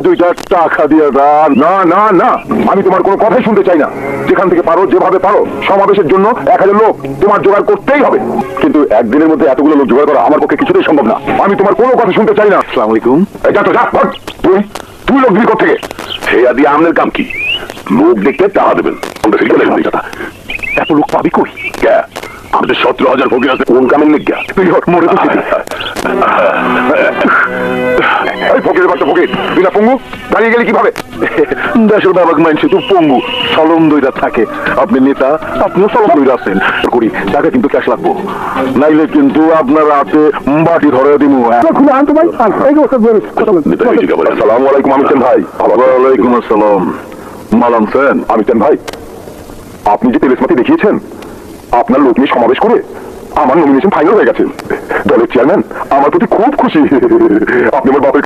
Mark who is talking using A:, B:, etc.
A: দুইটা টাকা দিয়ে দান। না না না, আমি তোমার কোনো কথাই শুনতে চাই না। যেখান থেকে পারো, যেভাবে পারো, সমাবেশের জন্য 1000 লোক তোমার জোগাড় করতেই হবে। কিন্তু একদিনের মধ্যে এতগুলো লোক জোগাড় করা আমার পক্ষে কিছুতেই সম্ভব না। আমি তোমার কোনো কথা শুনতে চাই না। আসসালামু আলাইকুম। যা তো যা, তুই লোক দিবি কোথেকে?
B: হেয়া দিয়ে আমনের কাম কি? লোক দেখতে টাকা দেবেন।
A: এত লোক পাবি কই?
B: কে? আমাদের 17,000 ফকির আছে, কোন কামের নিজ্ঞা?
A: তুই মরে তো এই ফকিরের বাচ্চা ফকির, তুই না পঙ্গু? দাঁড়িয়ে গেলি কিভাবে?
B: দেশের ব্যাপক মানছে তো পঙ্গু সলম দইরা থাকে। আপনি নেতা, আপনিও সলম দইরা আছেন।
A: করি টাকা কিন্তু ক্যাশ লাগবো,
B: নাইলে কিন্তু আপনার হাতে বাটি ধরে দিব।
A: আসসালামু আলাইকুম আমির ভাই।
B: ওয়ালাইকুম আসসালাম। মালাম সেন।
A: আমির ভাই, আপনি যে তেলেসমাতি দেখিয়েছেন, আপনার লোক নিয়ে সমাবেশ করে আমার নমিনেশন ফাইনাল হয়ে গেছে। দলের চেয়ারম্যান আমার প্রতি খুব খুশি। আপনি আমার বাপের